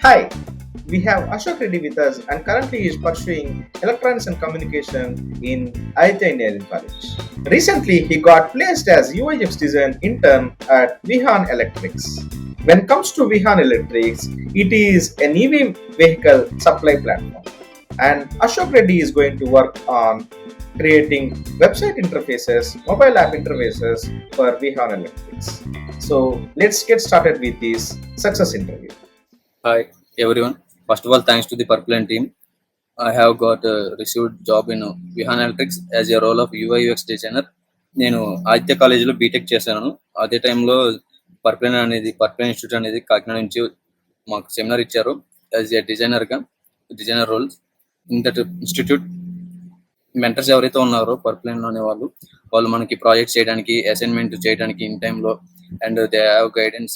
Hi, we have Ashok Reddy with us, and currently he is pursuing electronics and communication in Aditya Engineering College. Recently, he got placed as UIX design intern at Vihan Electrics. When it comes to Vihan Electrics, it is an EV vehicle supply platform, and Ashok Reddy is going to work on creating website interfaces, mobile app interfaces for Vihan Electrics. So let's get started with this success interview. Hi everyone. First of all, thanks to the PurpleLane team. I have got received job in Vihan Electrics as a role of UI UX designer. నేను ఆదిత్య కాలేజీలో BTech చేశాను. అదే టైంలో పర్ప్లేన్ institute అనేది కాకినాడ నుంచి మాకు seminar ఇచ్చారు as a designer roles in that institute. Mentors ఎవరైతే ఉన్నారో పర్ప్లేన్ అనే వాళ్ళు మనకి ప్రాజెక్ట్ చేయడానికి, అసైన్మెంట్ చేయడానికి ఇన్ టైంలో అండ్ దే హ్యావ్ గైడెన్స్.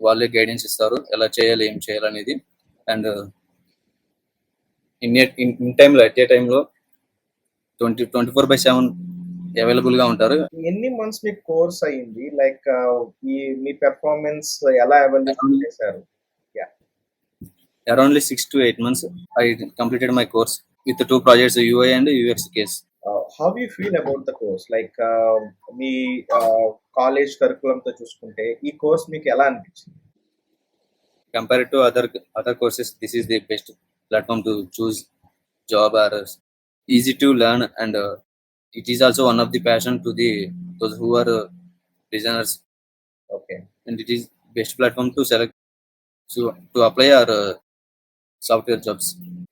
వాళ్ళే గైడెన్స్ ఇస్తారు ఎలా చేయాలి, ఏం చేయాలి అనేది. అండ్ ఇన్ టైంలో అట్ ఏ టైంలో 24/7 అవైలబుల్ గా ఉంటారు. ఎన్ని మంత్స్ మీకు కోర్స్ అయ్యింది? లైక్ మీ పెర్ఫార్మెన్స్ ఎలా ఎవాల్యుయేట్ చేశారు? అరౌండ్లీ 6 to 8 months I completed my course with 2 projects, UI and UX case. How you feel about the course? Like me college curriculum తో చూసుకుంటే ఈ కోర్స్ మీకు ఎలా అనిపించింది? Compared to other courses, this is the best platform to choose job, or easy to learn, and it is also one of the passion to those who are designers. Okay. And it is best platform to select to apply our software jobs.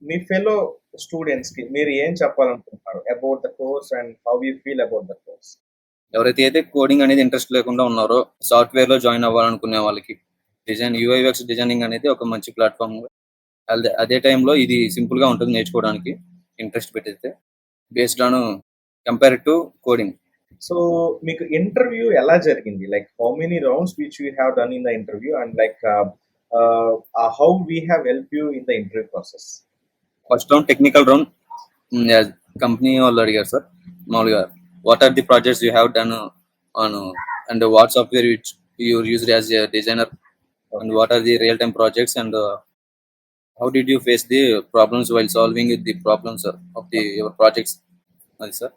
Me fellow students కి మీరు ఏం చెప్పాలనుకుంటున్నారు about the course and how you feel about the course? ఎవరైతే coding అనేది interest లేకుండా ఉన్నారో, software లో join అవ్వాలనుకునే వాళ్ళకి UI UX డిజైనింగ్ అనేది ఒక మంచి ప్లాట్ఫామ్. అదే టైంలో ఇది సింపుల్ గా ఉంటుంది నేర్చుకోవడానికి, ఇంట్రెస్ట్ పెట్టితే, based on compare to coding. So మీకు ఇంటర్వ్యూ ఎలా జరిగింది? Like how many rounds which you have done in the interview and like how we have help you in the interview process? First round technical round. Company వాళ్ళు అడిగారు sir మామూలుగా, what are the projects you have done on and what software which you used as a designer and what are the real time projects, and how did you face the problems while solving the problems of your projects. అది sir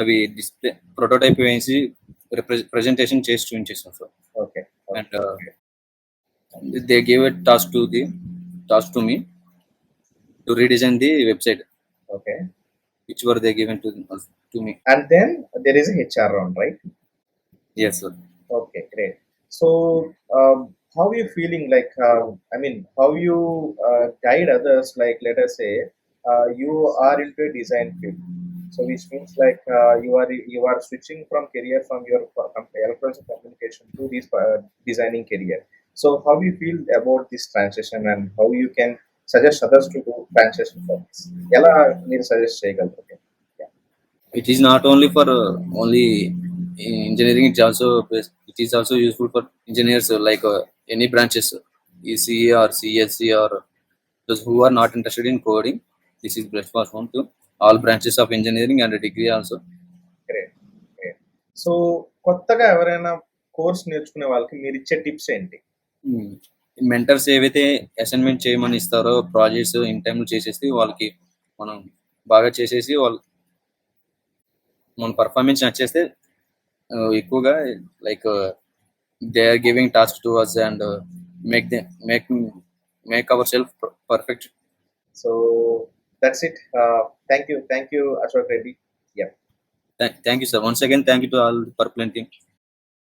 అవి display prototype వేసి presentation చేసి చూపించేసాం sir. Okay. And they gave a task to me to redesign the website. Okay. Which were they given to me. And then there is a HR round, right? Yes sir. Okay, great. So how are you feeling? Like how you guide others? Like let us say you are into a design field, so which means like you are switching from career from your electronics communication to this designing career. So how you feel about this transition and how you can suggest others to do transition for this? Ela meer suggest cheyagalaru? Yeah. It is not only for only engineering, it is also useful for engineers, like any branches, ECE or CSE, or those who are not interested in coding. This is best platform to all branches of engineering and degree also. Great. So కొత్తగా ఎవరైనా course నేర్చుకునే వాళ్ళకి మీరు ఇచ్చే tips ఏంటి? Mentors ఏవైతే assignment చేయమని ఇస్తారో ప్రాజెక్ట్స్ ఇన్ టైం చేసేసి వాళ్ళకి మనం బాగా చేసేసి మన పర్ఫార్మెన్స్ నచ్చేస్తే ఎక్కువగా like they are giving task to us and make ourselves perfect. So that's it. Thank you Ashok Reddy. Yeah. Thank you sir, once again thank you to all PurpleLane team.